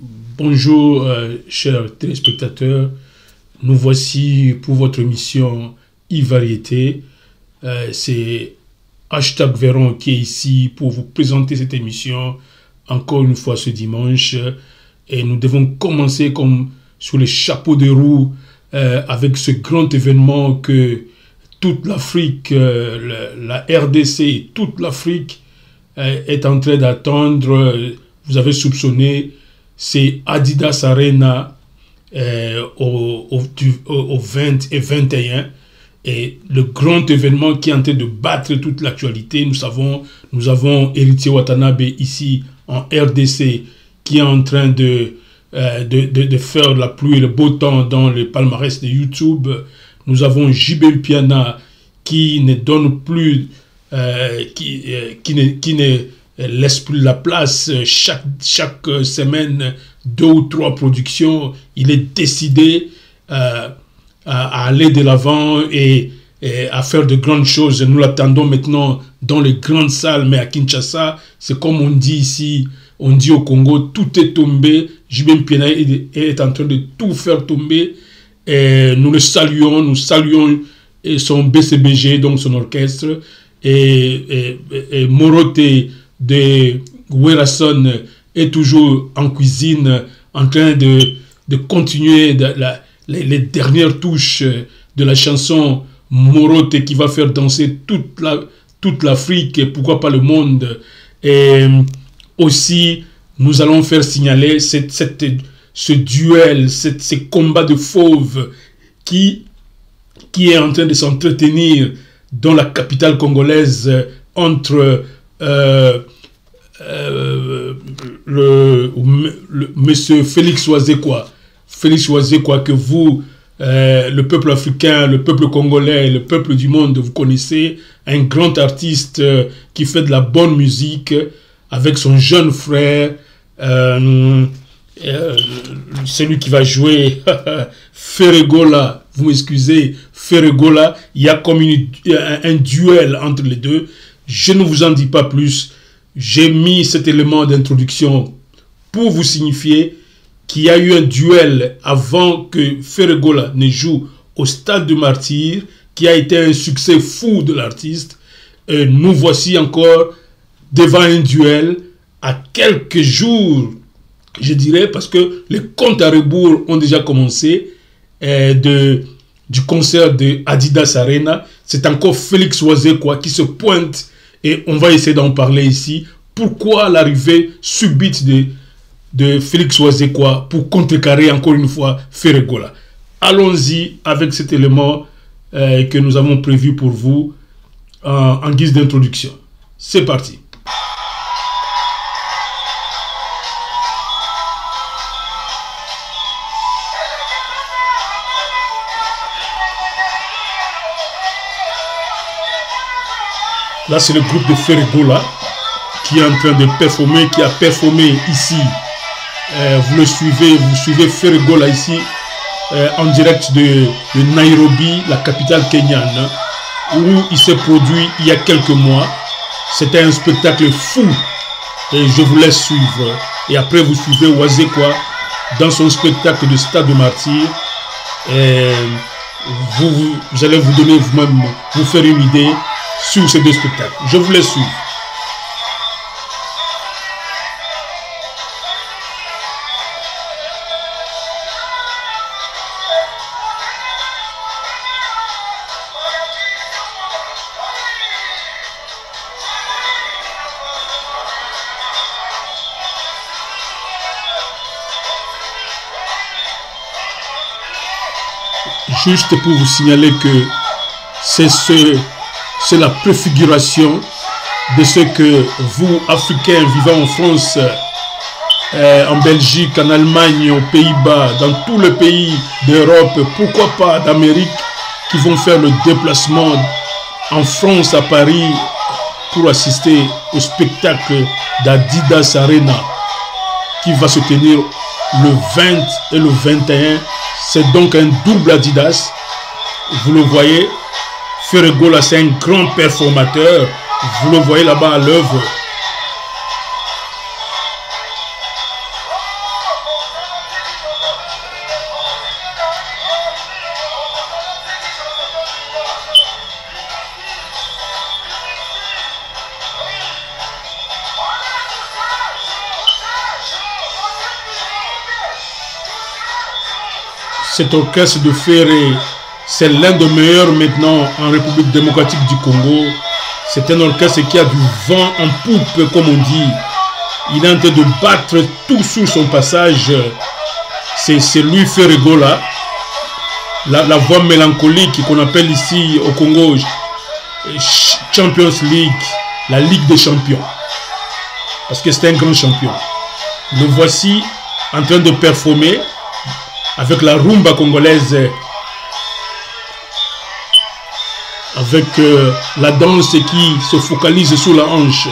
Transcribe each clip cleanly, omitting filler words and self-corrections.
Bonjour, chers téléspectateurs. Nous voici pour votre émission e-Variété. C'est Hashtag Véron qui est ici pour vous présenter cette émission encore une fois ce dimanche. Et nous devons commencer comme sur les chapeaux de roue avec ce grand événement que toute l'Afrique, la RDC et toute l'Afrique est en train d'attendre. Vous avez soupçonné, c'est Adidas Arena au 20 et 21. Et le grand événement qui est en train de battre toute l'actualité, nous avons Héritier Watanabe ici en RDC qui est en train de faire la pluie et le beau temps dans le palmarès de YouTube. Nous avons JB Piana qui ne donne plus, qui ne laisse plus la place. Chaque semaine, 2 ou 3 productions. Il est décidé à aller de l'avant et à faire de grandes choses. Nous l'attendons maintenant dans les grandes salles, mais à Kinshasa, c'est comme on dit ici, on dit au Congo, tout est tombé. JB Piana est en train de tout faire tomber. Et nous le saluons, son BCBG, donc son orchestre, et Morote de Werason est toujours en cuisine, en train de continuer les dernières touches de la chanson Morote qui va faire danser toute l'Afrique et pourquoi pas le monde. Et aussi, nous allons faire signaler ce duel, ces combats de fauves qui est en train de s'entretenir dans la capitale congolaise entre monsieur Félix Ouazekwa, que vous, le peuple africain, le peuple congolais, le peuple du monde, vous connaissez, un grand artiste qui fait de la bonne musique avec son jeune frère, celui qui va jouer Ferregola, vous m'excusez, Ferregola, il y a comme un duel entre les deux. Je ne vous en dis pas plus. J'ai mis cet élément d'introduction pour vous signifier qu'il y a eu un duel avant que Ferregola ne joue au Stade du Martyr, qui a été un succès fou de l'artiste. Et nous voici encore devant un duel à quelques jours, je dirais, parce que les comptes à rebours ont déjà commencé du concert de Adidas Arena. C'est encore Félix Ouazekwa qui se pointe et on va essayer d'en parler ici. Pourquoi l'arrivée subite de Félix Ouazekwa pour contrecarrer encore une fois Ferregola? Allons-y avec cet élément que nous avons prévu pour vous en guise d'introduction. C'est parti. Là, c'est le groupe de Ferregola qui est en train de performer, qui a performé ici. Vous suivez Ferregola ici, en direct de Nairobi, la capitale kenyane, où il s'est produit il y a quelques mois. C'était un spectacle fou. Et je vous laisse suivre. Et après, vous suivez Ouazekwa dans son spectacle de Stade de Martyr. Et vous allez vous donner vous-même, vous faire une idée sur ces deux spectacles. Je vous laisse suivre. Juste pour vous signaler que c'est la préfiguration de ce que vous, Africains vivant en France, en Belgique, en Allemagne, aux Pays-Bas, dans tous les pays d'Europe, pourquoi pas d'Amérique, qui vont faire le déplacement en France, à Paris, pour assister au spectacle d'Adidas Arena, qui va se tenir le 20 et le 21. C'est donc un double Adidas. Vous le voyez, Ferregola, c'est un grand performateur. Vous le voyez là-bas à l'œuvre. Cet orchestre de Ferré, c'est l'un des meilleurs maintenant en République démocratique du Congo. C'est un orchestre qui a du vent en poupe, comme on dit. Il est en train de battre tout sur son passage. C'est lui, Ferregola, la voix mélancolique qu'on appelle ici au Congo Champions League, la Ligue des champions. Parce que c'est un grand champion. Le voici en train de performer avec la rumba congolaise, avec la danse qui se focalise sur la hanche.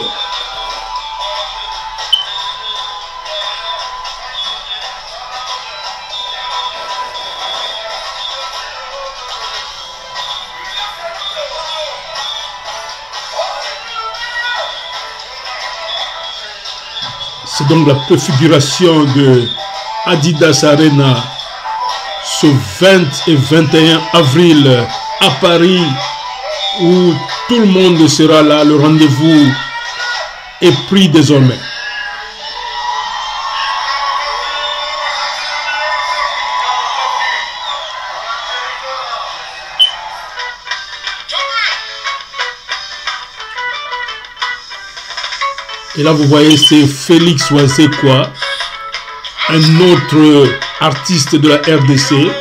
C'est donc la préfiguration de Adidas Arena ce 20 et 21 avril à Paris, où tout le monde sera là. Le rendez-vous est pris désormais. Et là, vous voyez, c'est Félix Ouazekwa, un autre artiste de la RDC.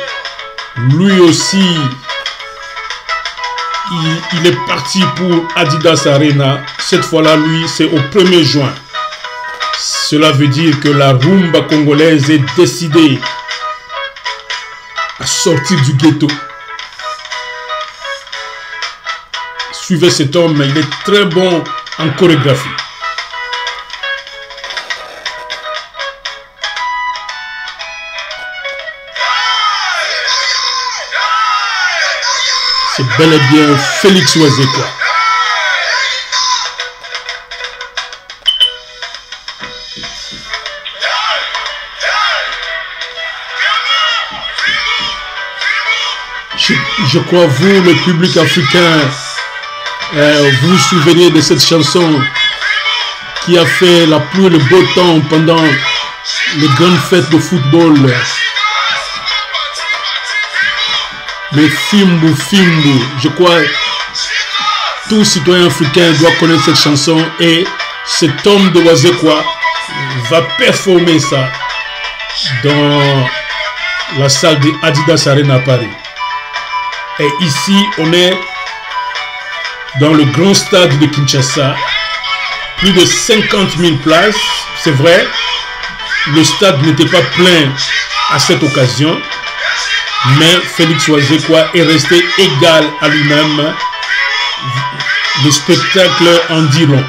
Lui aussi, il est parti pour Adidas Arena. Cette fois-là, lui, c'est au 1er juin. Cela veut dire que la rumba congolaise est décidée à sortir du ghetto. Suivez cet homme, il est très bon en chorégraphie. C'est bel et bien Félix Ouazekwa. Je crois, vous, le public africain, vous vous souvenez de cette chanson qui a fait la pluie et le beau temps pendant les grandes fêtes de football. Mais Fimbu, Fimbu, je crois tout citoyen africain doit connaître cette chanson, et cet homme de Ouazekwa va performer ça dans la salle de Adidas Arena à Paris. Et ici, on est dans le grand stade de Kinshasa, plus de 50 000 places, c'est vrai, le stade n'était pas plein à cette occasion. Mais Félix Ouazekwa est resté égal à lui-même. Le spectacle en dit long.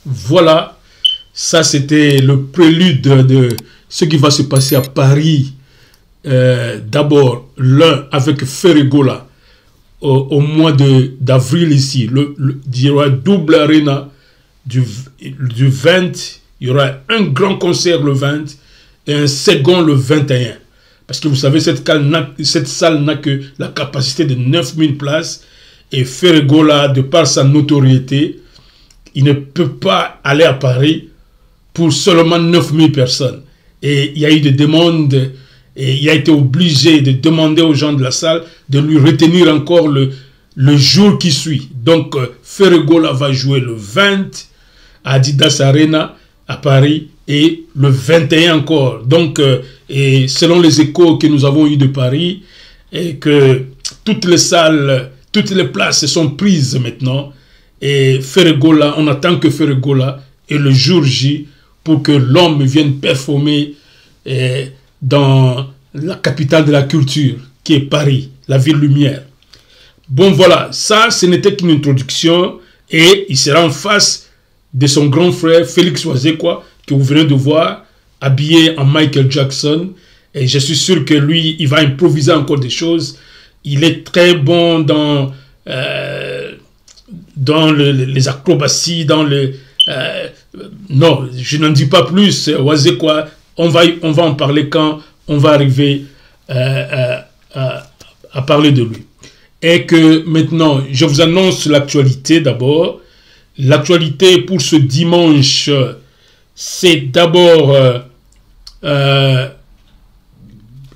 Voilà, ça c'était le prélude de ce qui va se passer à Paris. D'abord, l'un avec Ferregola au mois d'avril ici. Il y aura double arena du 20. Il y aura un grand concert le 20 et un second le 21. Parce que vous savez, cette salle n'a que la capacité de 9000 places. Et Ferregola, de par sa notoriété, il ne peut pas aller à Paris pour seulement 9000 personnes. Et il y a eu des demandes, et il a été obligé de demander aux gens de la salle de lui retenir encore le jour qui suit. Donc, Ferregola va jouer le 20 à Adidas Arena à Paris et le 21 encore. Donc, et selon les échos que nous avons eus de Paris, et que toutes les salles, toutes les places sont prises maintenant. Et Ferregola, on attend que Ferregola ait le jour J pour que l'homme vienne performer dans la capitale de la culture, qui est Paris, la ville lumière. Bon voilà, ça ce n'était qu'une introduction et il sera en face de son grand frère Félix Wazekwa, que vous venez de voir, habillé en Michael Jackson. Et je suis sûr que lui, il va improviser encore des choses. Il est très bon dans les acrobaties, non, je n'en dis pas plus. Wazekwa, on va en parler quand on va arriver à parler de lui. Et que maintenant, je vous annonce l'actualité d'abord. L'actualité pour ce dimanche, c'est d'abord,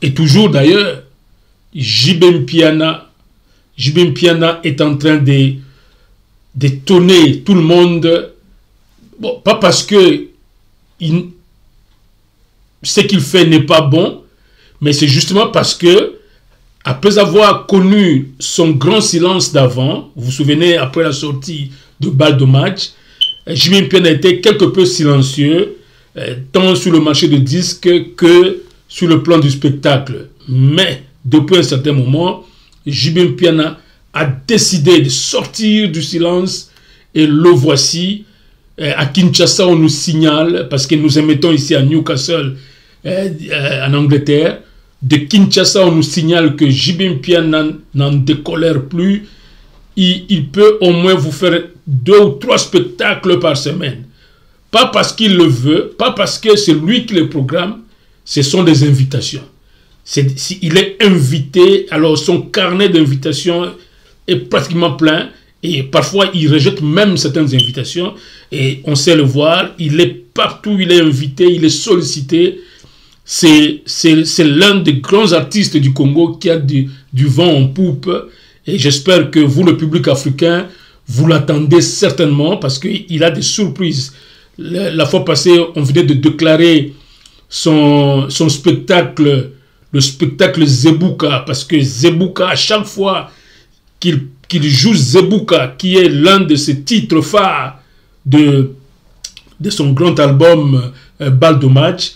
et toujours d'ailleurs, JB Mpiana. JB Mpiana est en train d'étonner tout le monde. Bon, pas parce que ce qu'il fait n'est pas bon, mais c'est justement parce que après avoir connu son grand silence d'avant, vous vous souvenez, après la sortie de Balle de Match, JB Mpiana était quelque peu silencieux, tant sur le marché de disques que sur le plan du spectacle. Mais depuis un certain moment, JB Mpiana a décidé de sortir du silence et le voici. À Kinshasa, on nous signale, parce que nous émettons ici à Newcastle, en Angleterre, de Kinshasa, on nous signale que JB Mpiana n'en décolère plus. Il peut au moins vous faire 2 ou 3 spectacles par semaine. Pas parce qu'il le veut, pas parce que c'est lui qui les programme, ce sont des invitations. Il est invité, alors son carnet d'invitations est pratiquement plein, et parfois il rejette même certaines invitations, et on sait le voir, il est partout, il est invité, il est sollicité. C'est l'un des grands artistes du Congo qui a du vent en poupe, et j'espère que vous, le public africain, vous l'attendez certainement, parce qu'il a des surprises. La fois passée, on venait de déclarer son spectacle, le spectacle Zebuka, parce que Zebuka, à chaque fois qu'il joue Zebuka, qui est l'un de ses titres phares de son grand album Balle de Match,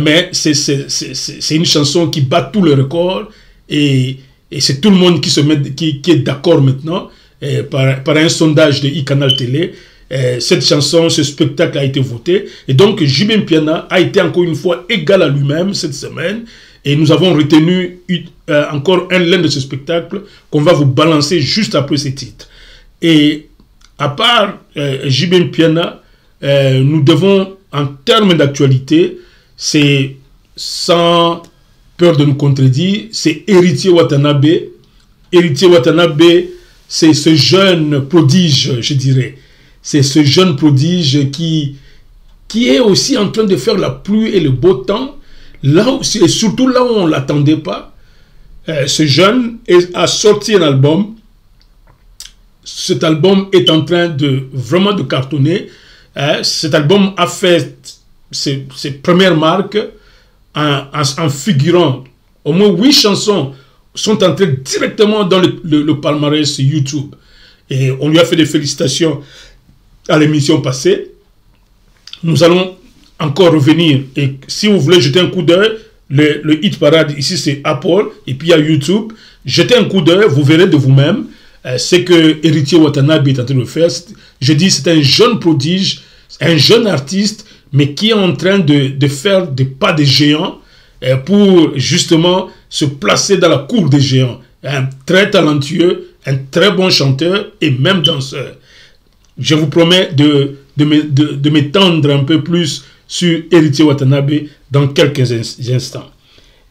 mais c'est une chanson qui bat tous les records, et c'est tout le monde qui est d'accord maintenant, par un sondage de e-Canal Télé. Cette chanson, ce spectacle a été voté, et donc JB Mpiana a été encore une fois égal à lui-même cette semaine, et nous avons retenu encore l'un de ces spectacles qu'on va vous balancer juste après ces titres. Et à part JB Mpiana, nous devons, en termes d'actualité, c'est sans peur de nous contredire, c'est Héritier Watanabe. Héritier Watanabe, c'est ce jeune prodige, je dirais. C'est ce jeune prodige qui est aussi en train de faire la pluie et le beau temps, là où, et surtout là où on ne l'attendait pas. Ce jeune a sorti un album. Cet album est en train vraiment de cartonner. Cet album a fait ses premières marques en figurant. Au moins 8 chansons sont entrées directement dans le palmarès YouTube. Et on lui a fait des félicitations à l'émission passée. Nous allons encore revenir. Et si vous voulez jeter un coup d'œil, le hit parade ici c'est Apple, et puis il y a YouTube. Jetez un coup d'œil, vous verrez de vous-même ce que Héritier Watanabe est en train de faire. Je dis c'est un jeune prodige, un jeune artiste, mais qui est en train de faire des pas de géants pour justement se placer dans la cour des géants. Un très talentueux, un très bon chanteur et même danseur. Je vous promets de m'étendre un peu plus sur Héritier Watanabe dans quelques instants.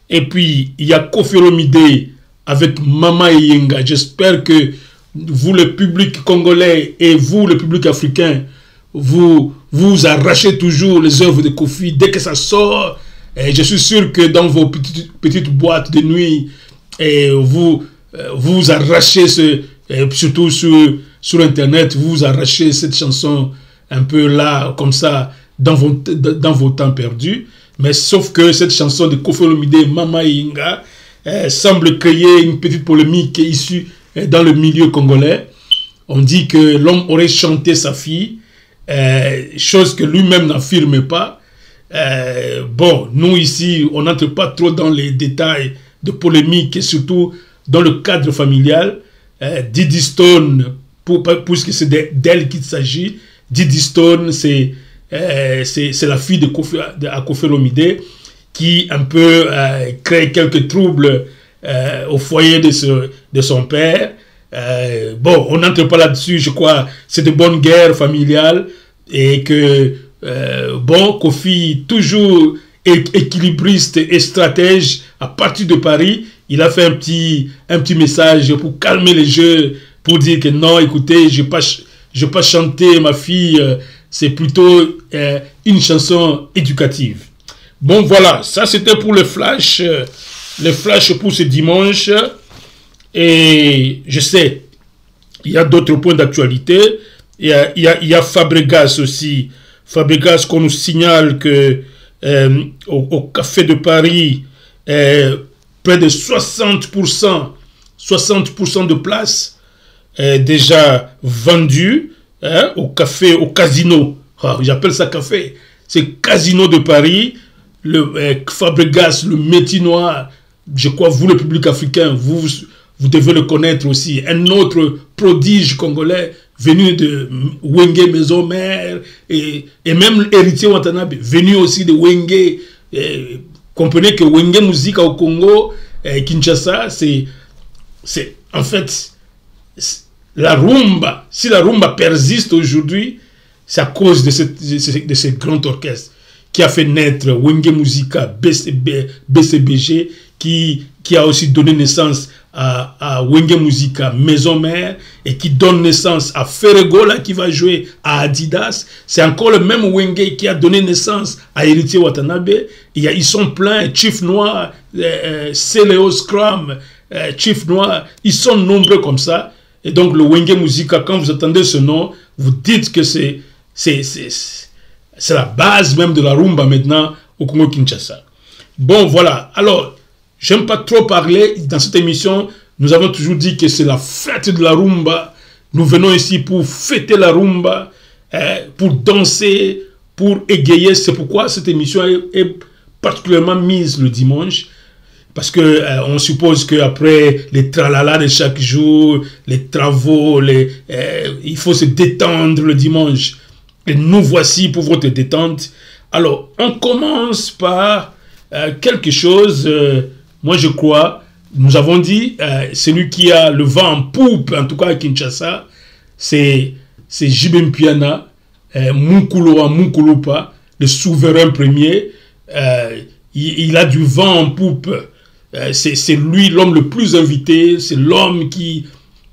Et puis, il y a Koffi Olomide avec Mama Yenga. J'espère que vous, le public congolais, et vous, le public africain, vous arrachez toujours les œuvres de Koffi dès que ça sort. Et je suis sûr que dans vos petites boîtes de nuit, vous arrachez, surtout sur Internet, vous arrachez cette chanson un peu là, comme ça, dans vos temps perdus. Mais sauf que cette chanson de Koffi Olomide, Mama Yenga, semble créer une petite polémique issue dans le milieu congolais. On dit que l'homme aurait chanté sa fille, chose que lui-même n'affirme pas. Bon, nous ici, on n'entre pas trop dans les détails de polémique et surtout dans le cadre familial. Didi Stone, puisque c'est d'elle qu'il s'agit, Didi Stone, c'est la fille de Koffi Olomide qui un peu crée quelques troubles au foyer de son père. Bon, on n'entre pas là-dessus, je crois, c'est de bonne guerre familiale et que, bon, Koffi, toujours équilibriste et stratège, à partir de Paris, il a fait un petit message pour calmer les jeux, pour dire que non, écoutez, je vais pas chanter ma fille, c'est plutôt une chanson éducative. Bon, voilà, ça c'était pour le flash pour ce dimanche. Et je sais, il y a d'autres points d'actualité. Il y a Fabregas aussi. Fabregas qu'on nous signale que au Café de Paris, près de 60% de places déjà vendues au casino. Ah, j'appelle ça café. C'est Casino de Paris. Fabregas, le métier noir, je crois, vous, le public africain, vous devez le connaître aussi. Un autre prodige congolais venu de Wenge Maison Mère et même héritier Watanabe, venu aussi de Wenge. Comprenez que Wenge Musique au Congo, Kinshasa, c'est en fait la rumba. Si la rumba persiste aujourd'hui, c'est à cause de ce grand orchestre qui a fait naître Wenge Musica, BCBG, qui a aussi donné naissance à Wenge Musica, Maison Mère, et qui donne naissance à Ferregola qui va jouer à Adidas. C'est encore le même Wenge qui a donné naissance à Héritier Watanabe. Ils sont pleins, Chief Noir, Céleo Scrum, Chief Noir, ils sont nombreux comme ça. Et donc le Wenge Musica, quand vous entendez ce nom, vous dites que c'est la base même de la rumba maintenant au Congo-Kinshasa. Bon, voilà. Alors, j'aime pas trop parler. Dans cette émission, nous avons toujours dit que c'est la fête de la rumba. Nous venons ici pour fêter la rumba, pour danser, pour égayer. C'est pourquoi cette émission est particulièrement mise le dimanche. Parce que on suppose qu'après les tralala de chaque jour, les travaux, il faut se détendre le dimanche. Et nous voici pour votre détente. Alors, on commence par quelque chose, moi je crois, nous avons dit, celui qui a le vent en poupe, en tout cas à Kinshasa, c'est JB Mpiana, Mukuluwa Mukulupa, le souverain premier. Il a du vent en poupe. C'est lui l'homme le plus invité, c'est l'homme qui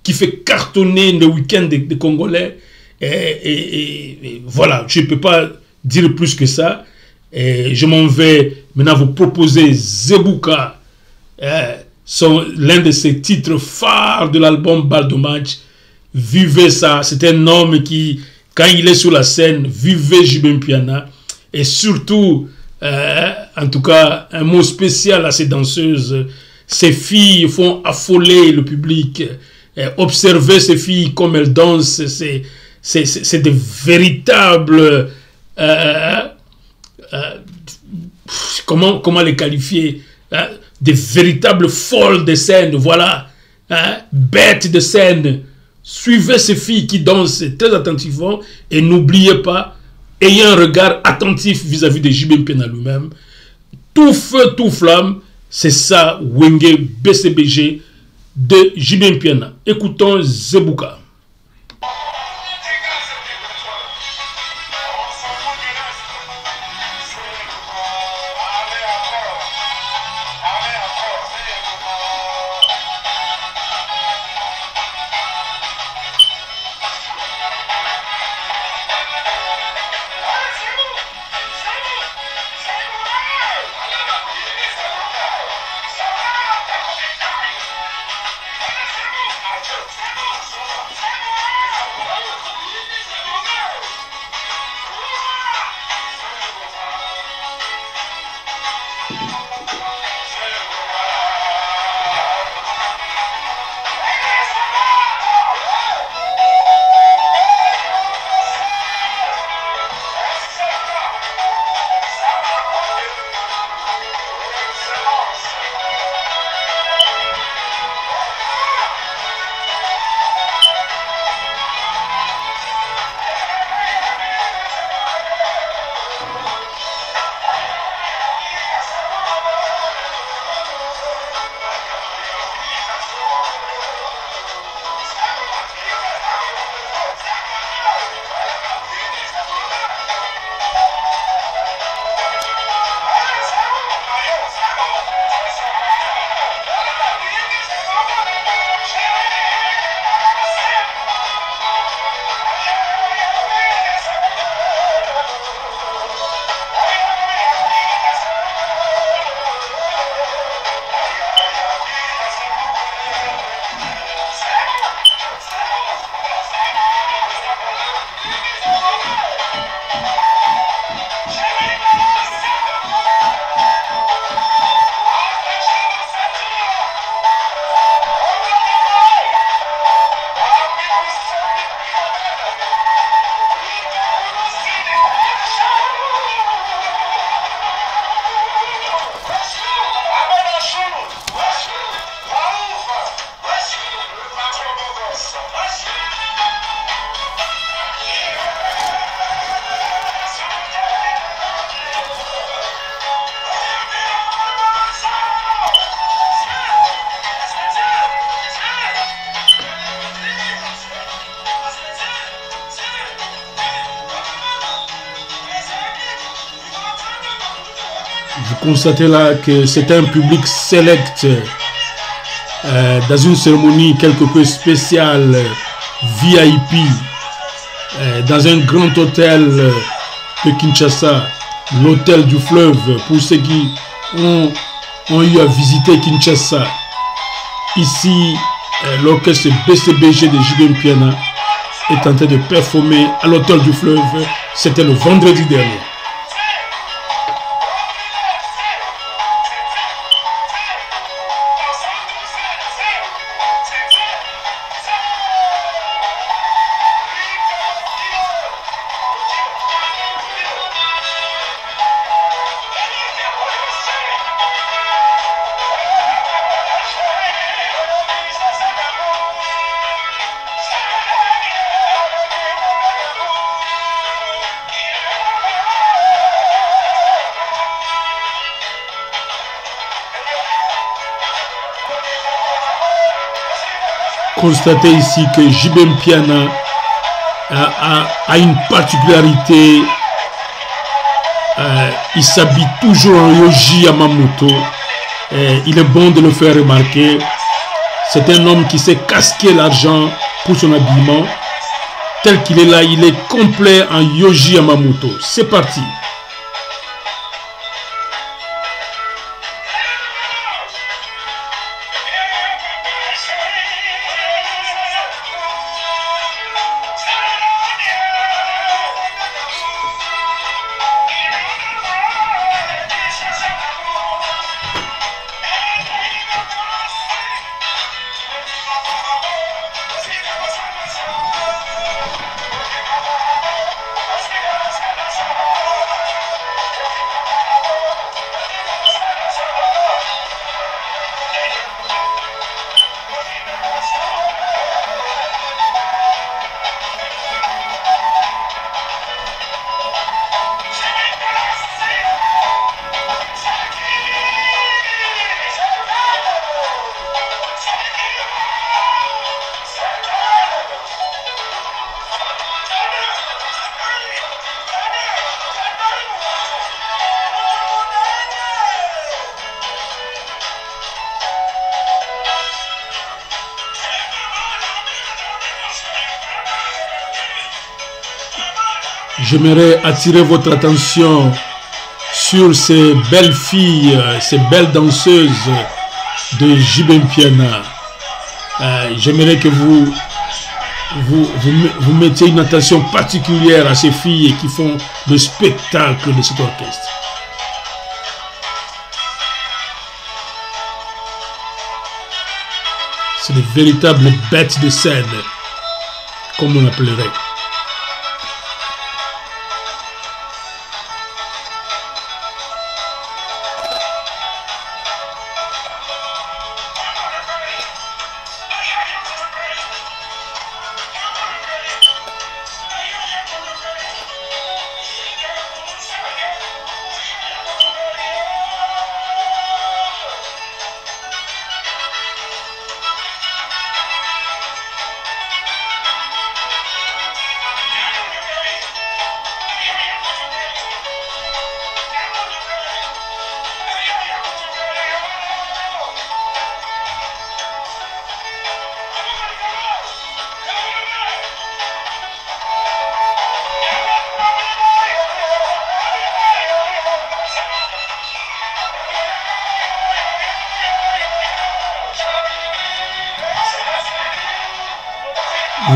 fait cartonner le week-end des Congolais. Et voilà, je ne peux pas dire plus que ça. Et je m'en vais maintenant vous proposer Zebuka, l'un de ses titres phares de l'album Bal de Match. Vivez ça, c'est un homme qui, quand il est sur la scène, vivez JB Mpiana. Et surtout, en tout cas, un mot spécial à ces danseuses. Ces filles font affoler le public. Observez ces filles comme elles dansent, c'est de véritables... comment les qualifier, des véritables folles de scène, voilà, bêtes de scène. Suivez ces filles qui dansent très attentivement et n'oubliez pas, ayez un regard attentif vis-à-vis de JB Mpiana lui-même. Tout feu, tout flamme, c'est ça, Wenge BCBG de JB Mpiana. Écoutons Zebuka. constatez là que c'est un public select dans une cérémonie quelque peu spéciale, VIP, dans un grand hôtel de Kinshasa, l'hôtel du fleuve, pour ceux qui ont eu à visiter Kinshasa. Ici, l'orchestre BCBG de JB Mpiana est en train de performer à l'hôtel du fleuve. C'était le vendredi dernier. Constatez ici que JB Mpiana a une particularité. Il s'habille toujours en Yohji Yamamoto. Il est bon de le faire remarquer. C'est un homme qui sait casquer l'argent pour son habillement. Tel qu'il est là, il est complet en Yohji Yamamoto. C'est parti. J'aimerais attirer votre attention sur ces belles filles, ces belles danseuses de JB Mpiana. J'aimerais que vous mettiez une attention particulière à ces filles qui font le spectacle de cet orchestre. C'est de véritables bêtes de scène, comme on l'appellerait.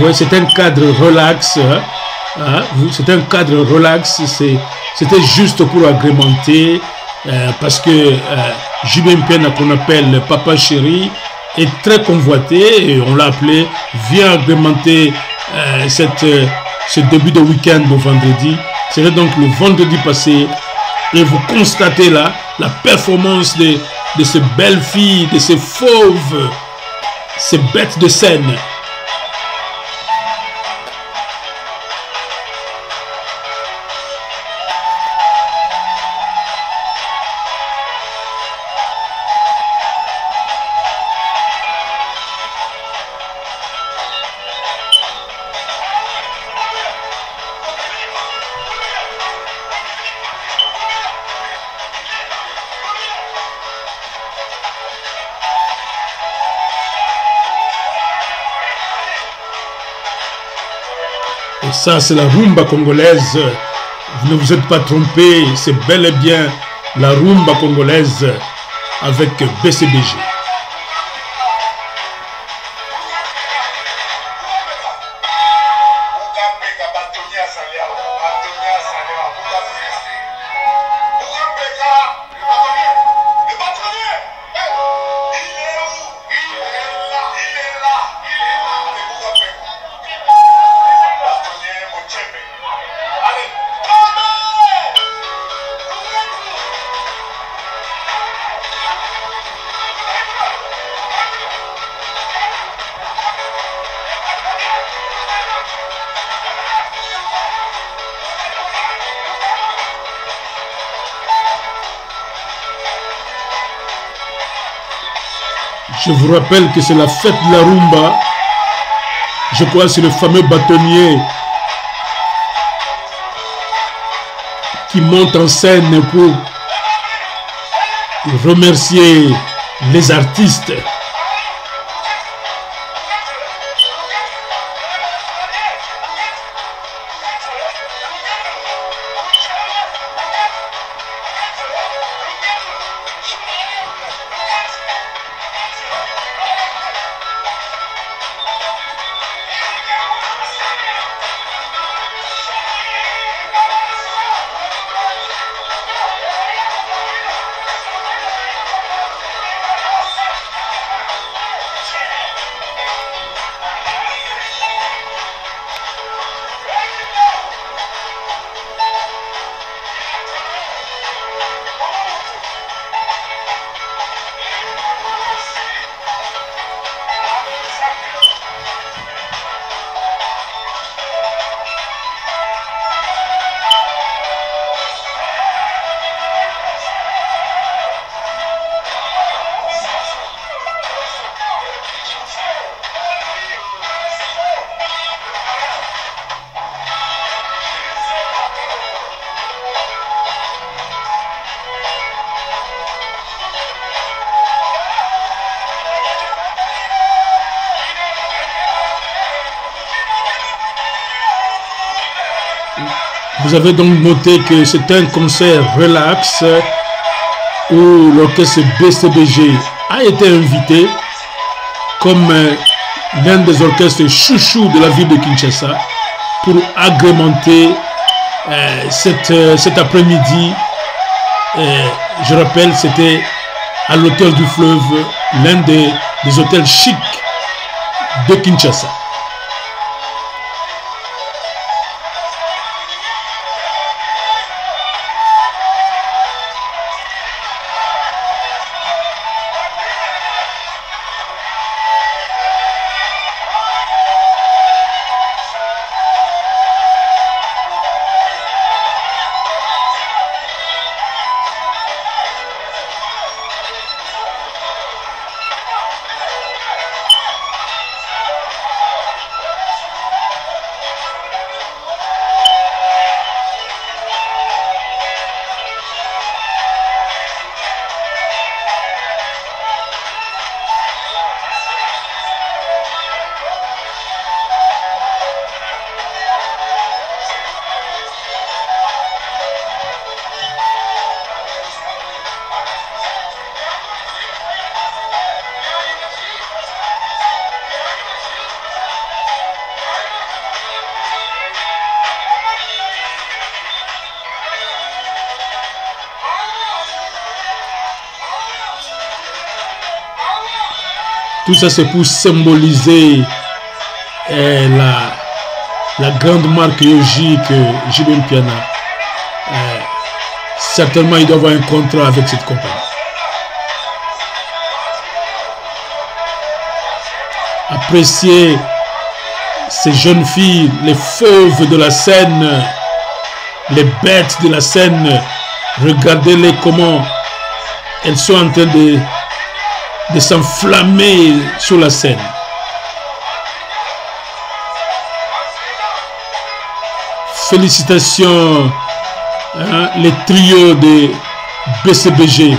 Oui, c'est un cadre relax. C'est un cadre relax. C'était juste pour agrémenter. Parce que JB Mpiana, qu'on appelle Papa Chéri, est très convoité. Et on l'a appelé, viens agrémenter ce début de week-end de vendredi. C'était donc le vendredi passé. Et vous constatez là la performance de ces belles filles, de ces fauves, ces bêtes de scène. Et ça, c'est la rumba congolaise. Vous ne vous êtes pas trompé, c'est bel et bien la rumba congolaise avec BCBG. Je vous rappelle que c'est la fête de la rumba. Je crois que c'est le fameux bâtonnier qui monte en scène pour remercier les artistes. Vous avez donc noté que c'est un concert relax où l'orchestre BCBG a été invité comme l'un des orchestres chouchous de la ville de Kinshasa pour agrémenter cet après-midi. Je rappelle, c'était à l'hôtel du Fleuve, l'un des hôtels chics de Kinshasa. Tout ça, c'est pour symboliser la grande marque yogique JB Piana. Certainement, il doit avoir un contrat avec cette compagnie. Appréciez ces jeunes filles, les fauves de la scène, les bêtes de la scène. Regardez-les comment elles sont en train de s'enflammer sur la scène. Félicitations, hein, les trios de BCBG.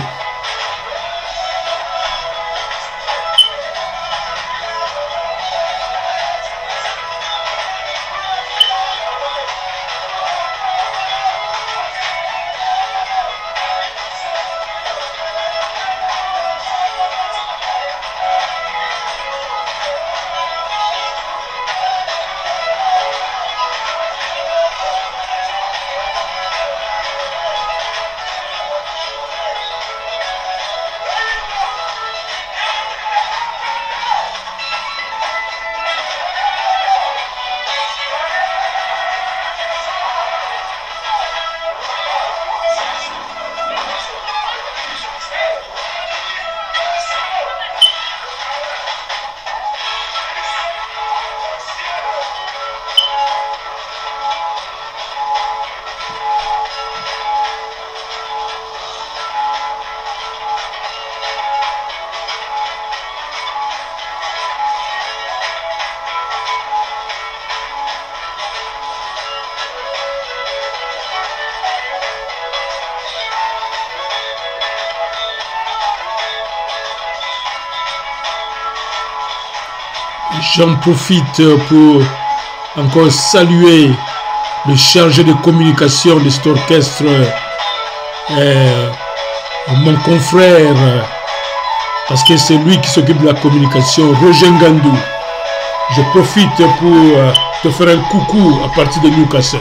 J'en profite pour encore saluer le chargé de communication de cet orchestre, mon confrère, parce que c'est lui qui s'occupe de la communication, Roger Ngandou. Je profite pour te faire un coucou à partir de Newcastle.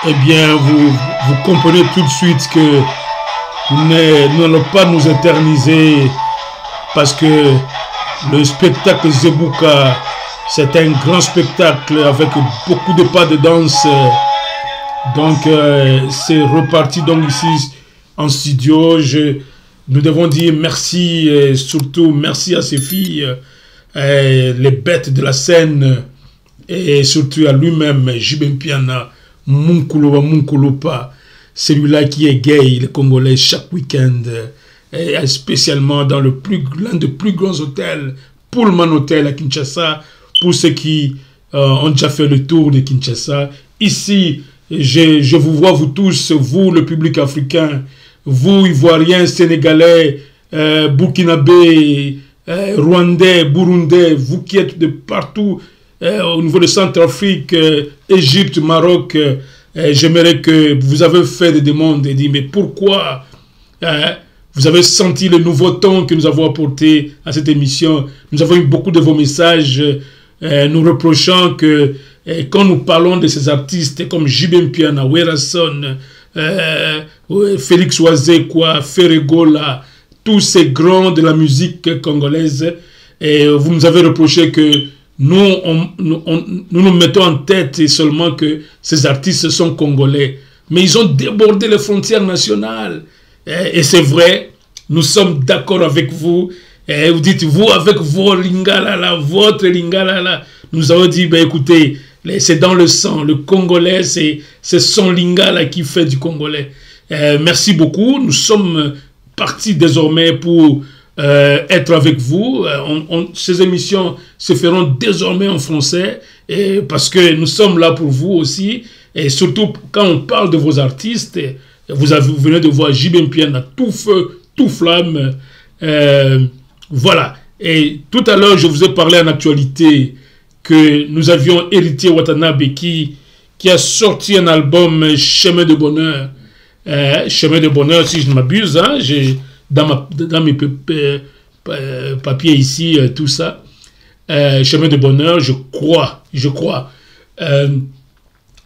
eh bien, vous comprenez tout de suite que nous n'allons pas nous éterniser parce que le spectacle Zebouka, c'est un grand spectacle avec beaucoup de pas de danse. Donc, c'est reparti donc ici en studio. Nous devons dire merci, et surtout merci à ces filles, les bêtes de la scène, et surtout à lui-même, Jibem Piana, Munkolopa, celui-là qui est gay, le Congolais, chaque week-end, et spécialement dans l'un des plus grands hôtels, Pullman Hotel à Kinshasa, pour ceux qui ont déjà fait le tour de Kinshasa. Ici, je vous vois, vous tous, vous, le public africain, vous, Ivoiriens, Sénégalais, Burkinabés, Rwandais, Burundais, vous qui êtes de partout, au niveau de Centrafrique, Égypte, Maroc, j'aimerais que vous avez fait des demandes et dit mais pourquoi vous avez senti le nouveau ton que nous avons apporté à cette émission. Nous avons eu beaucoup de vos messages nous reprochant que quand nous parlons de ces artistes comme J.B. Mpiana, Werason, Félix Ouazekwa, Ferregola, tous ces grands de la musique congolaise, et vous nous avez reproché que nous mettons en tête seulement que ces artistes sont congolais. Mais ils ont débordé les frontières nationales. Et c'est vrai, nous sommes d'accord avec vous. Et vous dites, vous avec vos lingala là, votre lingala là. Nous avons dit, ben écoutez, c'est dans le sang. Le Congolais, c'est son lingala qui fait du Congolais. Merci beaucoup. Nous sommes partis désormais pour être avec vous. Ces émissions se feront désormais en français parce que nous sommes là pour vous aussi. Et surtout, quand on parle de vos artistes, vous venez de voir J.B. Mpiana, tout feu, tout flamme. Voilà. Et tout à l'heure, je vous ai parlé en actualité que nous avions Héritier Watanabe qui a sorti un album Chemin de Bonheur. Chemin de Bonheur, si je ne m'abuse, hein, j'ai dans mes papiers ici, tout ça. Chemin de Bonheur, je crois.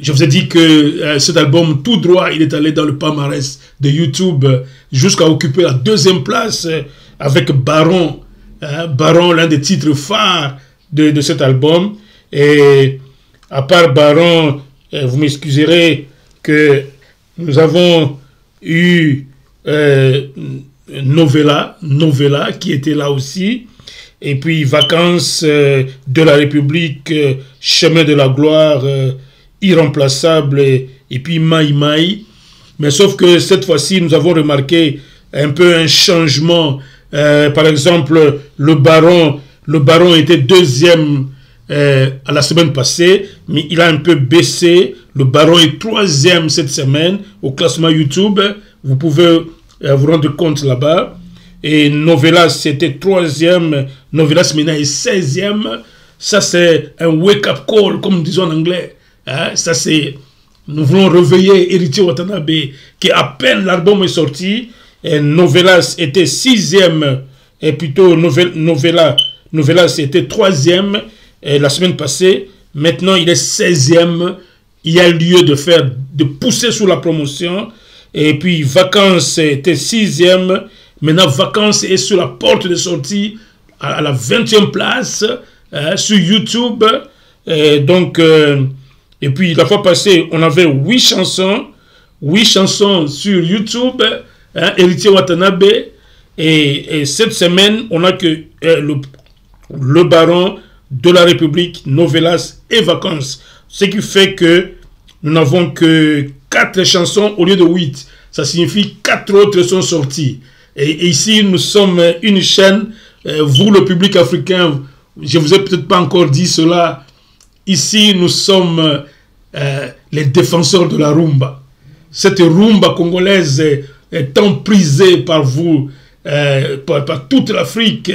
Je vous ai dit que cet album, tout droit, il est allé dans le palmarès de YouTube jusqu'à occuper la 2e place avec Baron. Baron, l'un des titres phares de cet album. Et à part Baron, vous m'excuserez que nous avons eu Novella qui était là aussi. Et puis Vacances de la République, Chemin de la Gloire, Irremplaçable et puis Maï Maï. Mais sauf que cette fois-ci, nous avons remarqué un peu un changement. Par exemple, le Baron était 2e à la semaine passée, mais il a un peu baissé. Le Baron est 3e cette semaine au classement YouTube. Vous pouvez vous rendre compte là-bas. Et Novelas, c'était 3e. Novelas maintenant est 16e. Ça, c'est un wake-up call, comme nous disons en anglais. Ça, c'est... Nous voulons réveiller Héritier Watanabe, qui à peine l'album est sorti. Et Novelas était 6e. Et plutôt, Novelas était 3e la semaine passée. Maintenant, il est 16e. Il y a lieu de pousser sur la promotion. Et puis, Vacances était 6e. Maintenant, Vacances est sur la porte de sortie à la 20e place sur YouTube. Et donc, et puis, la fois passée, on avait 8 chansons. 8 chansons sur YouTube. Héritier Watanabe. Et cette semaine, on a que le Baron de la République, Novelas et Vacances. Ce qui fait que nous n'avons que 4 chansons au lieu de 8. Ça signifie 4 autres sont sorties. Et ici, nous sommes une chaîne. Vous, le public africain, je ne vous ai peut-être pas encore dit cela. Ici, nous sommes les défenseurs de la rumba. Cette rumba congolaise est emprisée par vous, par toute l'Afrique.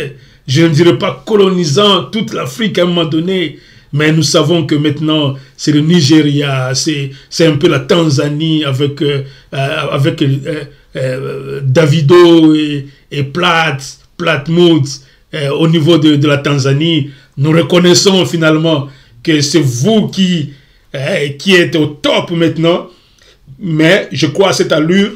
Je ne dirais pas colonisant toute l'Afrique à un moment donné, mais nous savons que maintenant, c'est le Nigeria, c'est un peu la Tanzanie avec Davido et Platmouth au niveau de la Tanzanie. Nous reconnaissons finalement que c'est vous qui êtes au top maintenant, mais je crois à cette allure.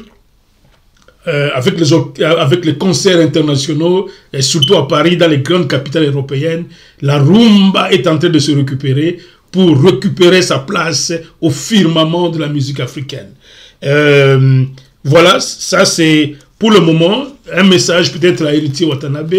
Avec les concerts internationaux, et surtout à Paris, dans les grandes capitales européennes, la rumba est en train de se récupérer pour récupérer sa place au firmament de la musique africaine. Voilà, ça c'est pour le moment un message peut-être à Héritier Watanabe.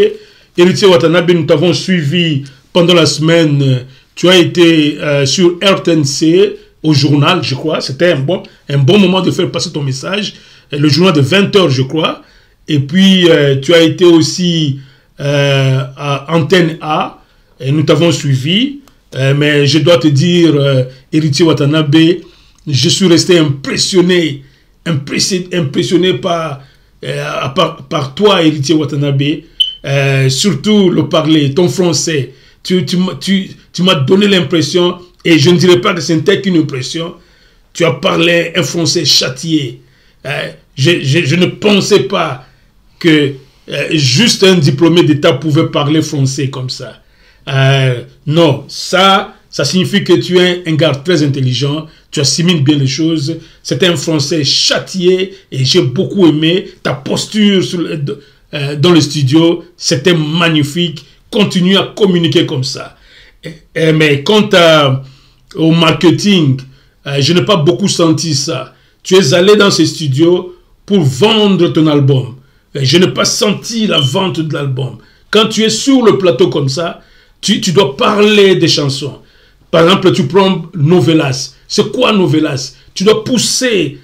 Héritier Watanabe, nous t'avons suivi pendant la semaine. Tu as été sur RTNC au journal, je crois. C'était un bon moment de faire passer ton message. Le journal de 20h, je crois. Et puis, tu as été aussi à Antenne A. Et nous t'avons suivi. Mais je dois te dire, Héritier Watanabe, je suis resté impressionné par toi, Héritier Watanabe. Surtout le parler, ton français. tu m'as donné l'impression, et je ne dirais pas que ce n'était qu'une impression, tu as parlé un français châtié. Je ne pensais pas que juste un diplômé d'État pouvait parler français comme ça. Non, ça signifie que tu es un gars très intelligent, tu assimiles bien les choses. C'était un français châtié et j'ai beaucoup aimé ta posture dans le studio. C'était magnifique. Continue à communiquer comme ça. Mais quant au marketing, je n'ai pas beaucoup senti ça. Tu es allé dans ce studio pour vendre ton album. Je n'ai pas senti la vente de l'album. Quand tu es sur le plateau comme ça, tu dois parler des chansons. Par exemple, tu prends Novelas. C'est quoi Novelas? Tu dois pousser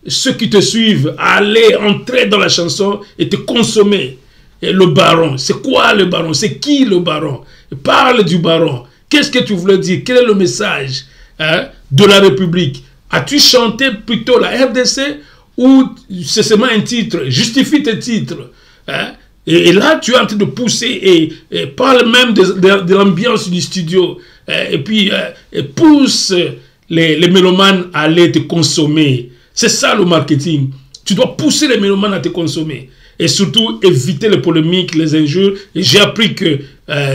ceux qui te suivent à aller entrer dans la chanson et te consommer. Et le baron, c'est quoi le baron? C'est qui le baron? Parle du baron. Qu'est-ce que tu voulais dire? Quel est le message de la République? As-tu chanté plutôt la RDC ou c'est seulement un titre? Justifie tes titres. Et là, tu es en train de pousser et parle même de l'ambiance du studio. Et puis, pousse les mélomanes à aller te consommer. C'est ça le marketing. Tu dois pousser les mélomanes à te consommer. Et surtout, éviter les polémiques, les injures. Et j'ai appris que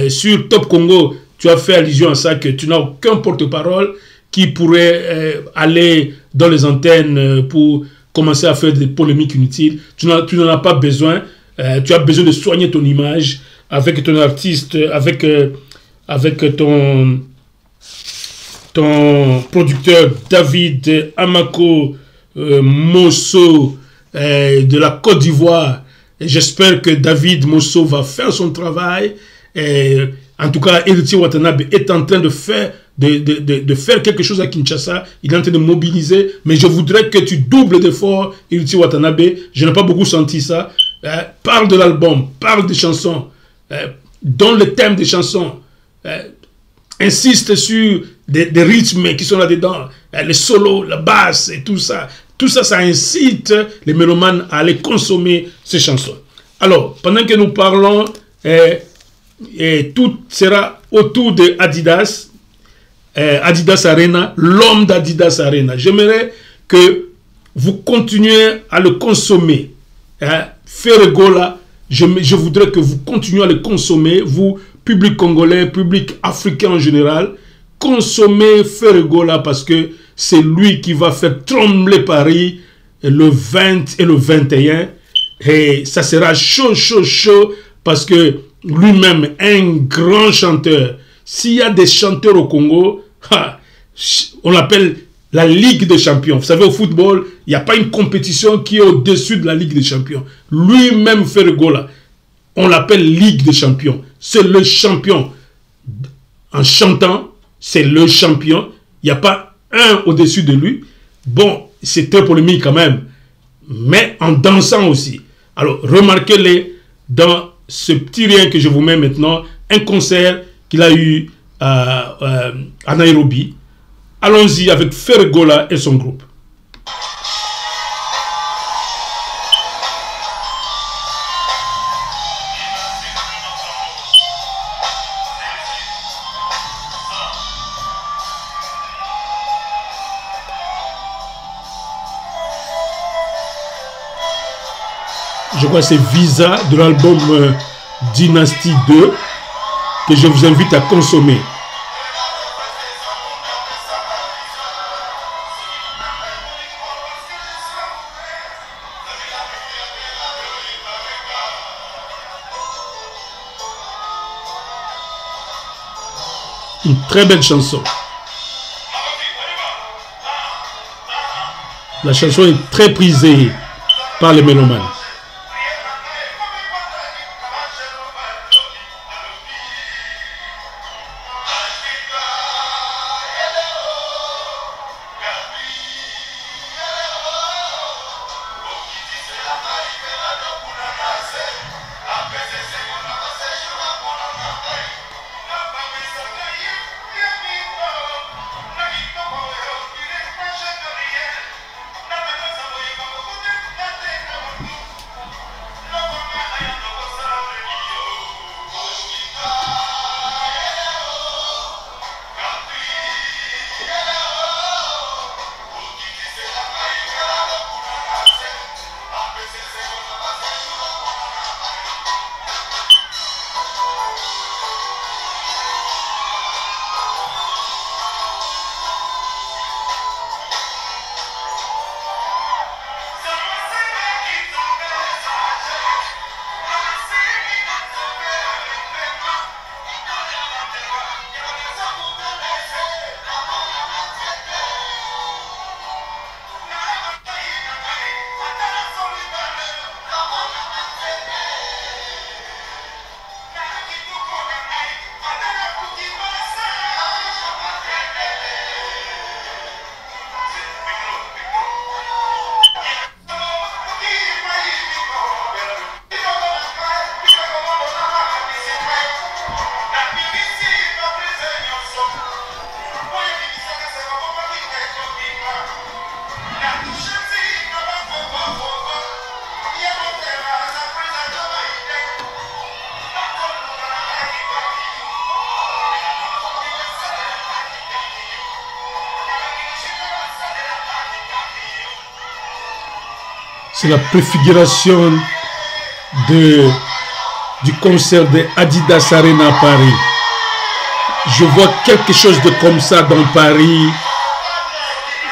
sur Top Congo, tu as fait allusion à ça, que tu n'as aucun porte-parole qui pourrait aller dans les antennes pour commencer à faire des polémiques inutiles. Tu n'en as pas besoin. Tu as besoin de soigner ton image avec ton artiste, avec ton producteur David Amako Mosso de la Côte d'Ivoire. J'espère que David Mosso va faire son travail. En tout cas, Héritier Watanabe est en train de faire quelque chose à Kinshasa. Il est en train de mobiliser. Mais je voudrais que tu doubles d'efforts, Héritier Watanabe. Je n'ai pas beaucoup senti ça. Parle de l'album, parle des chansons. Donne le thème des chansons. Insiste sur des rythmes qui sont là-dedans. Les solos, la basse et tout ça. Tout ça, ça incite les mélomanes à aller consommer ces chansons. Alors, pendant que nous parlons, tout sera autour de Adidas, Adidas Arena, l'homme d'Adidas Arena. J'aimerais que vous continuiez à le consommer. Ferregola, je voudrais que vous continuiez à le consommer, vous, public congolais, public africain en général. Consommez Ferregola parce que c'est lui qui va faire trembler Paris le 20 et le 21. Et ça sera chaud, chaud, chaud parce que lui-même, un grand chanteur. S'il y a des chanteurs au Congo, on l'appelle la Ligue des Champions. Vous savez, au football, il n'y a pas une compétition qui est au-dessus de la Ligue des Champions. Lui-même, Ferregola, on l'appelle Ligue des Champions. C'est le champion. En chantant, c'est le champion. Il n'y a pas un au-dessus de lui. Bon, c'est très polémique quand même. Mais en dansant aussi. Alors, remarquez-les dans ce petit rien que je vous mets maintenant. Un concert qu'il a eu à Nairobi. Allons-y avec Ferregola et son groupe. Je crois que c'est Visa de l'album Dynasty 2 que je vous invite à consommer. Une très belle chanson. La chanson est très prisée par les mélomanes. C'est la préfiguration du concert de Adidas Arena à Paris. Je vois quelque chose de comme ça dans Paris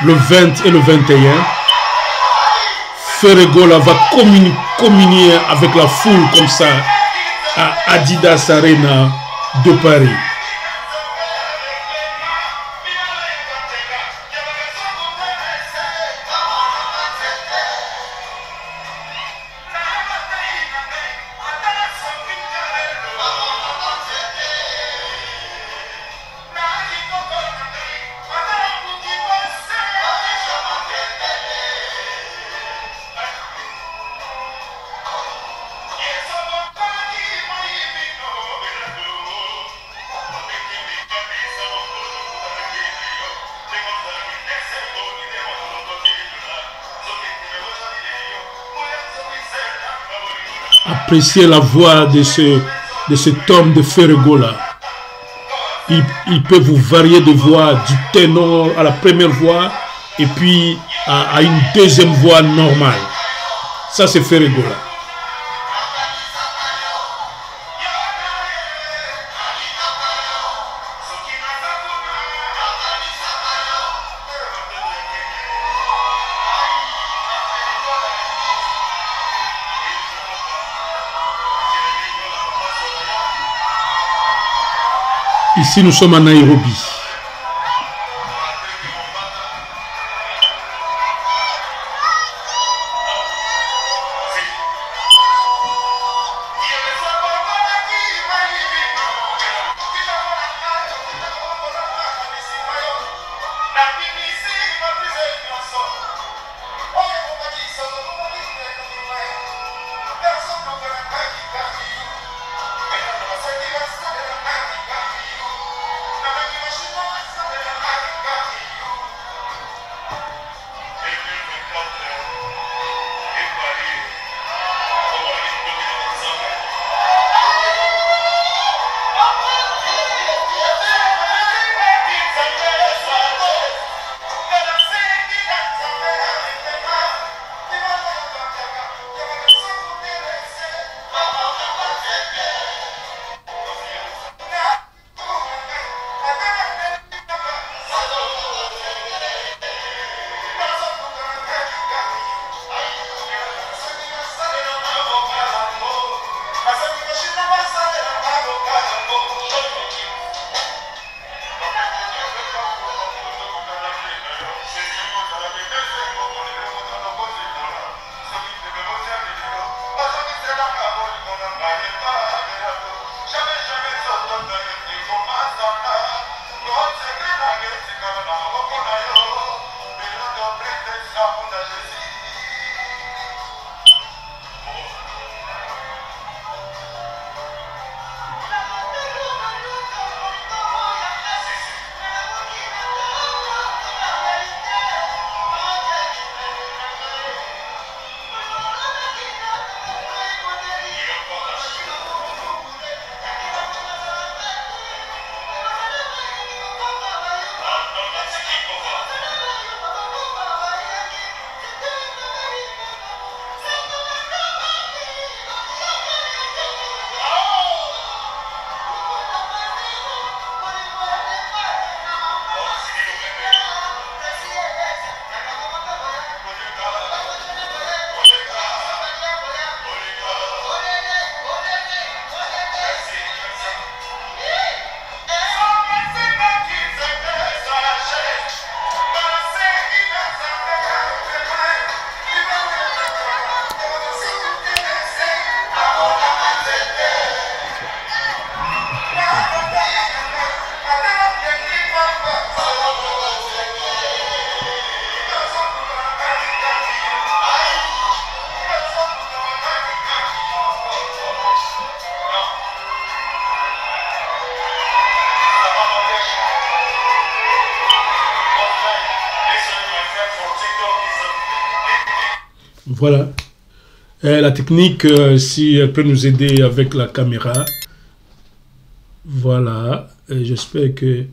le 20 et le 21. Ferregola va communier avec la foule comme ça à Adidas Arena de Paris. Appréciez la voix de cet homme de Ferregola. Il peut vous varier de voix, du ténor à la première voix et puis à une deuxième voix normale. Ça, c'est Ferregola. Ici, nous sommes à Nairobi. Voilà. La technique, si elle peut nous aider avec la caméra. Voilà. J'espère que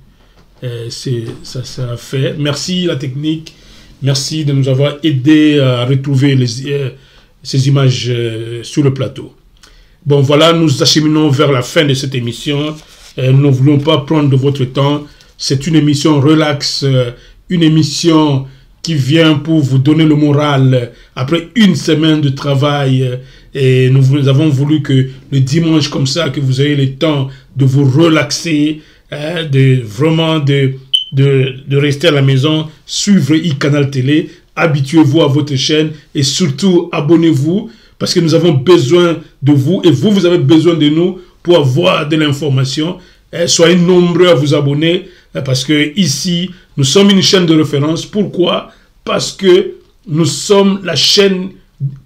ça sera fait. Merci la technique. Merci de nous avoir aidé à retrouver ces images sur le plateau. Bon, voilà, nous acheminons vers la fin de cette émission. Nous ne voulons pas prendre de votre temps. C'est une émission relax, une émission qui vient pour vous donner le moral après une semaine de travail. Et nous avons voulu que le dimanche comme ça, que vous ayez le temps de vous relaxer, de rester à la maison, suivre iCanal Télé, habituez-vous à votre chaîne et surtout abonnez-vous parce que nous avons besoin de vous et vous avez besoin de nous pour avoir de l'information. Soyez nombreux à vous abonner parce que ici, nous sommes une chaîne de référence. Pourquoi? Parce que nous sommes la chaîne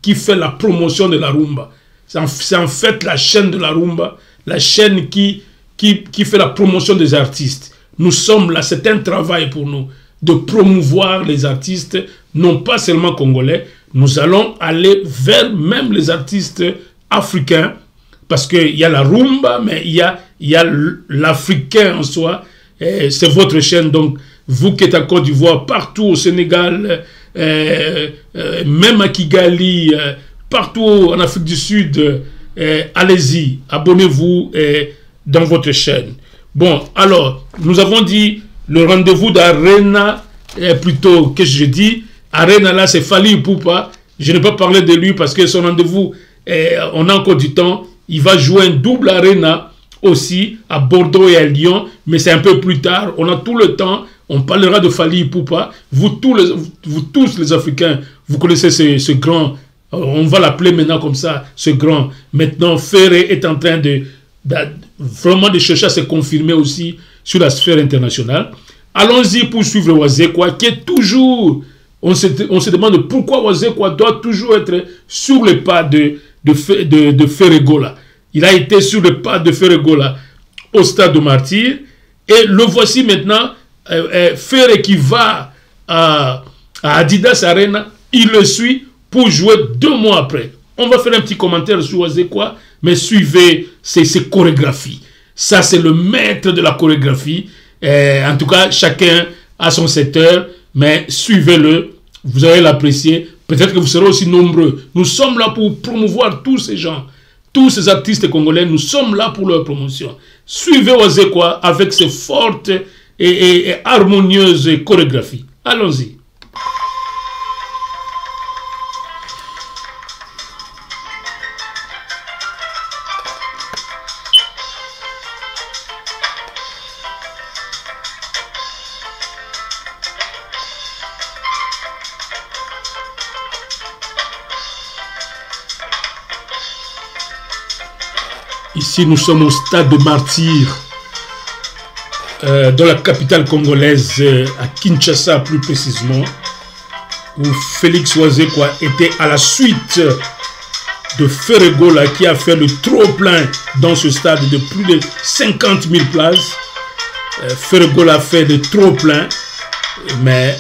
qui fait la promotion de la rumba. C'est en fait la chaîne de la rumba, la chaîne qui fait la promotion des artistes. Nous sommes là, c'est un travail pour nous de promouvoir les artistes, non pas seulement congolais. Nous allons aller vers même les artistes africains, parce qu'il y a la rumba, mais il y a l'africain en soi. C'est votre chaîne, donc vous qui êtes en Côte d'Ivoire, partout au Sénégal, même à Kigali, partout en Afrique du Sud, allez-y, abonnez-vous dans votre chaîne. Bon, alors, nous avons dit le rendez-vous d'Arena, plutôt, qu'est-ce que je dis? Arena, là, c'est Fally Ipupa. Je ne peux pas parler de lui parce que son rendez-vous, on a encore du temps. Il va jouer un double Arena aussi à Bordeaux et à Lyon, mais c'est un peu plus tard. On a tout le temps. On parlera de Fally Ipupa. Vous tous les Africains, vous connaissez ce grand, on va l'appeler maintenant comme ça, ce grand. Maintenant, Ferré est en train vraiment de chercher à se confirmer aussi sur la sphère internationale. Allons-y pour suivre Wazekwa, qui est toujours... On se demande pourquoi Wazekwa doit toujours être sur le pas de Ferré Gola. Il a été sur le pas de Ferré Gola au stade de Martyr. Et le voici maintenant, Ferré qui va à Adidas Arena. Il le suit pour jouer 2 mois après. On va faire un petit commentaire sur Wazekwa, mais suivez ces chorégraphies. Ça, c'est le maître de la chorégraphie. En tout cas, chacun a son secteur, mais suivez-le. Vous allez l'apprécier. Peut-être que vous serez aussi nombreux. Nous sommes là pour promouvoir tous ces gens, tous ces artistes congolais. Nous sommes là pour leur promotion. Suivez Wazekwa avec ses fortes et harmonieuses chorégraphies. Allons-y. Ici, nous sommes au stade de Martyr, dans la capitale congolaise, à Kinshasa plus précisément, où Félix Wazekwa était à la suite de Ferré Gola qui a fait le trop-plein dans ce stade de plus de 50 000 places. Ferré Gola a fait le trop-plein, mais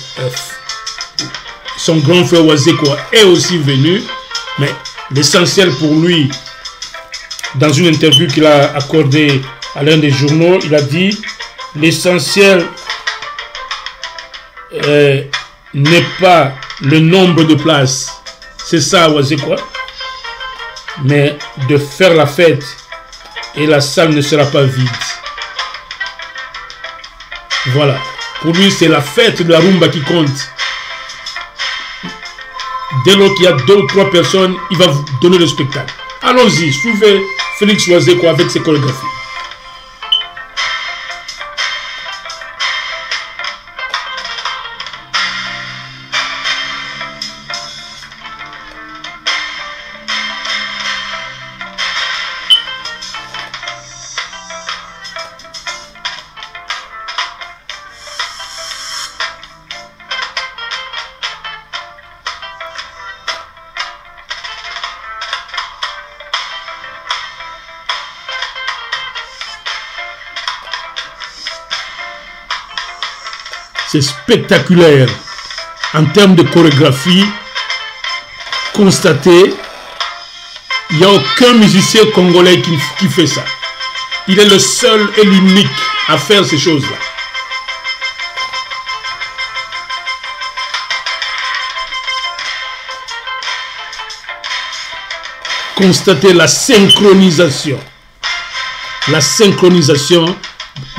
son grand frère Wazekwa est aussi venu, mais l'essentiel pour lui, dans une interview qu'il a accordée à l'un des journaux, il a dit « L'essentiel n'est pas le nombre de places, c'est ça Wazekwa, mais de faire la fête et la salle ne sera pas vide. » Voilà. Pour lui, c'est la fête de la rumba qui compte. Dès lors qu'il y a 2 ou 3 personnes, il va vous donner le spectacle. Allons-y, suivez Félix Wazekwa avec ses chorégraphies. C'est spectaculaire en termes de chorégraphie. Constatez, il n'y a aucun musicien congolais qui fait ça. Il est le seul et l'unique à faire ces choses-là. constater la synchronisation. La synchronisation,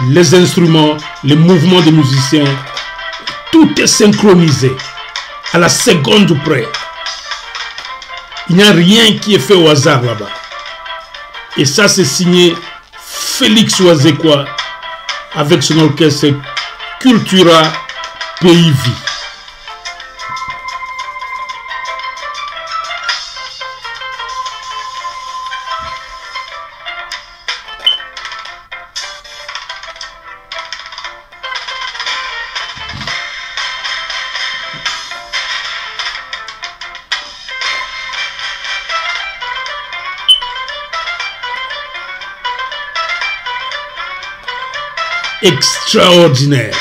les instruments, les mouvements des musiciens, tout est synchronisé à la seconde près. Il n'y a rien qui est fait au hasard là-bas. Et ça, c'est signé Félix Ouazekwa avec son orchestre Cultura Pays Vie. Extraordinaire.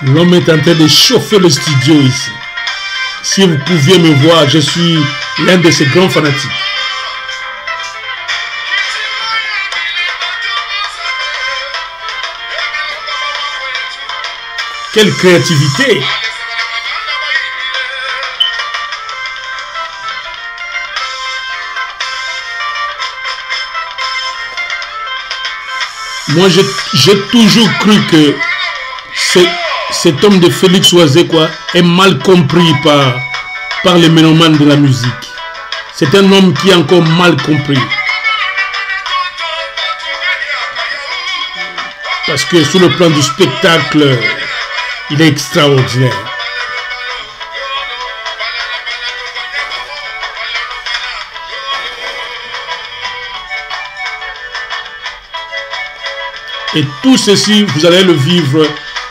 L'homme est en train de chauffer le studio ici. Si vous pouviez me voir, je suis l'un de ses grands fanatiques. Quelle créativité! Moi, j'ai toujours cru que cet homme de Félix Ouazekwa est mal compris par les mélomanes de la musique. C'est un homme qui est encore mal compris. Parce que sur le plan du spectacle, il est extraordinaire. Et tout ceci, vous allez le vivre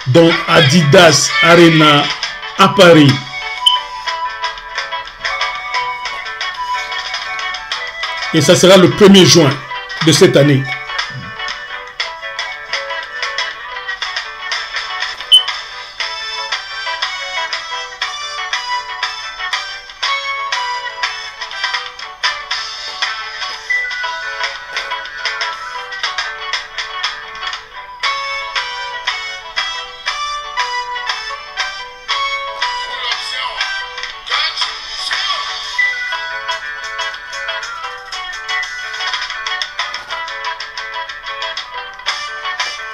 dans Adidas Arena à Paris. Et ça sera le 1er juin de cette année.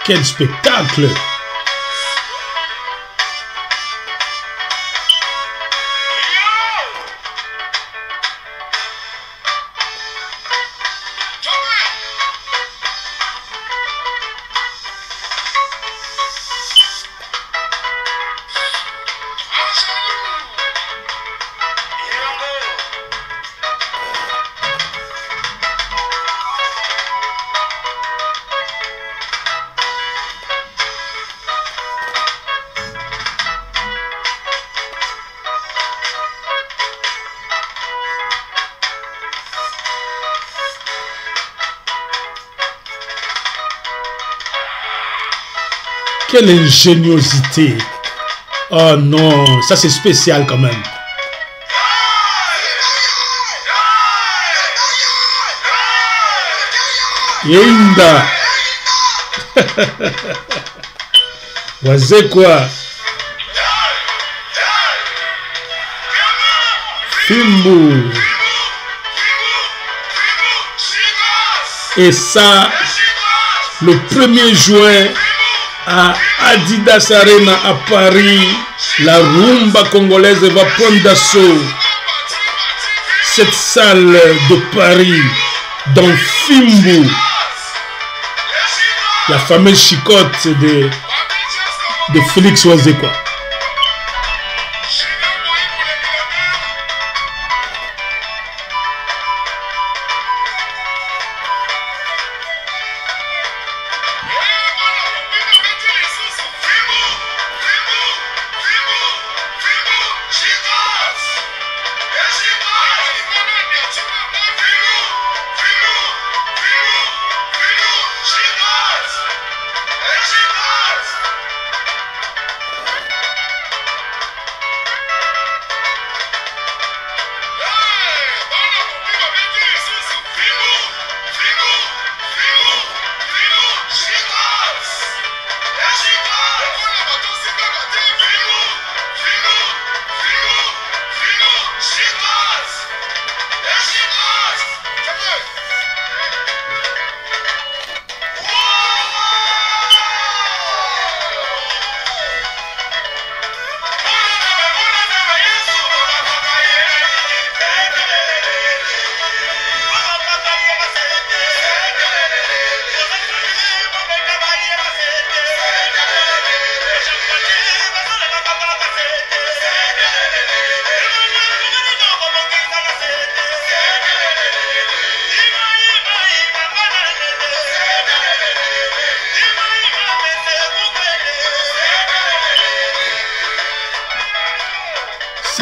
Quel spectacle! Quelle ingéniosité! Oh non, ça c'est spécial quand même. Yinda! Ouazekwa! Fimbu! Et ça, le 1er juin, à Adidas Arena à Paris, la rumba congolaise va prendre d'assaut cette salle de Paris dans Fimbu, la fameuse chicotte de Félix Ouazekwa.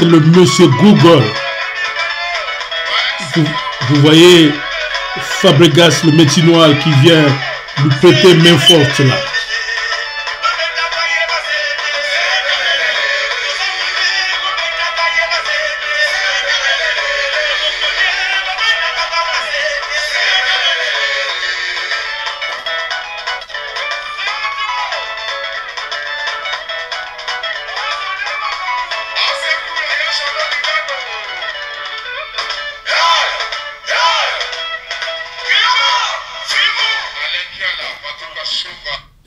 c'est le monsieur Google. Vous voyez Fabregas, le métinois qui vient lui prêter main forte là.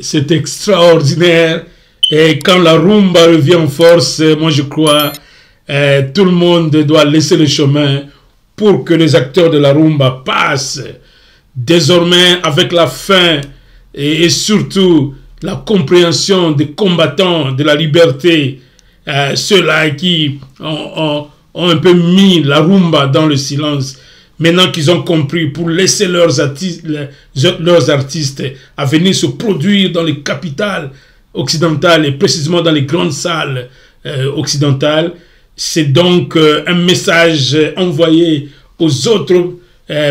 C'est extraordinaire. Et quand la rumba revient en force, moi je crois, tout le monde doit laisser le chemin pour que les acteurs de la rumba passent. Désormais, avec la fin et surtout la compréhension des combattants de la liberté, ceux-là qui ont un peu mis la rumba dans le silence, maintenant qu'ils ont compris, pour laisser leurs artistes à venir se produire dans les capitales occidentales et précisément dans les grandes salles occidentales, c'est donc un message envoyé aux autres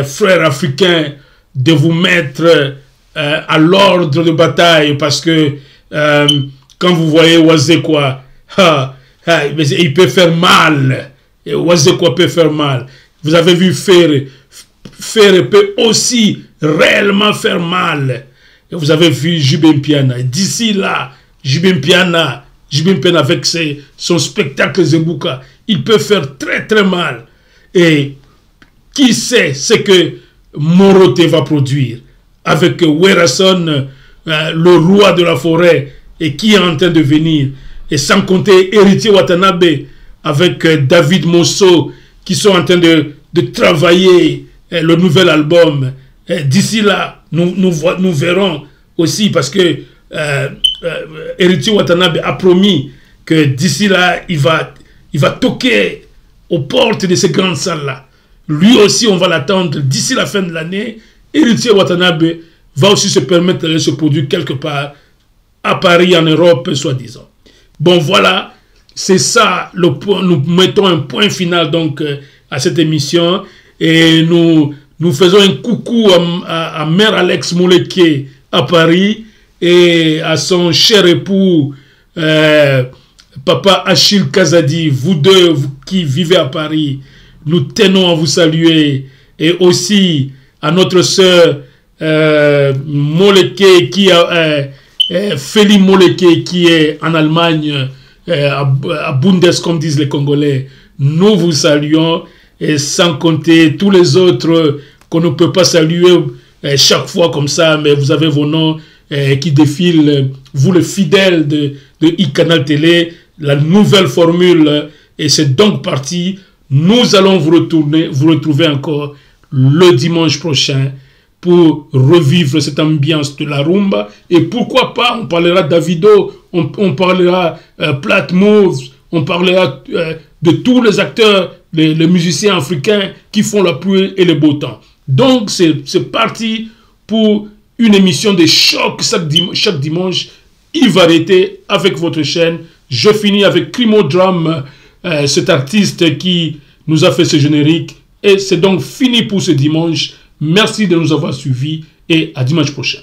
frères africains de vous mettre à l'ordre de bataille, parce que quand vous voyez Wazekwa, il peut faire mal. Wazekwa peut faire mal. Vous avez vu Ferre peut aussi réellement faire mal. Et vous avez vu Jubin Piana. D'ici là, Jubin Piana avec son spectacle Zembuka, il peut faire très très mal. Et qui sait ce que Morote va produire avec Werason, le roi de la forêt, et qui est en train de venir. Et sans compter Héritier Watanabe avec David Mosso, qui sont en train de travailler le nouvel album. D'ici là, nous verrons aussi, parce que Héritier Watanabe a promis que d'ici là, il va toquer aux portes de ces grandes salles-là. Lui aussi, on va l'attendre d'ici la fin de l'année. Héritier Watanabe va aussi se permettre de se produire quelque part à Paris, en Europe, soi-disant. Bon, voilà, c'est ça le point. Nous mettons un point final donc à cette émission, et nous faisons un coucou à Mère Alex Mouleke à Paris, et à son cher époux Papa Achille Kazadi. Vous deux, vous qui vivez à Paris, nous tenons à vous saluer. Et aussi à notre sœur Mouleke, Feli Mouleke, qui est en Allemagne, à Bundes, comme disent les Congolais. Nous vous saluons, et sans compter tous les autres qu'on ne peut pas saluer chaque fois comme ça, mais vous avez vos noms qui défilent, vous les fidèles de iCanal Télé, la nouvelle formule, et c'est donc parti. Nous allons vous retrouver encore le dimanche prochain pour revivre cette ambiance de la rumba, et pourquoi pas, on parlera Davido, on parlera Plat Moves, on parlera de tous les acteurs, les musiciens africains qui font la pluie et le beau temps. Donc c'est parti pour une émission de choc chaque dimanche, Ivarieté, avec votre chaîne. Je finis avec Crimo Drum, cet artiste qui nous a fait ce générique, et c'est donc fini pour ce dimanche. Merci de nous avoir suivis, et à dimanche prochain.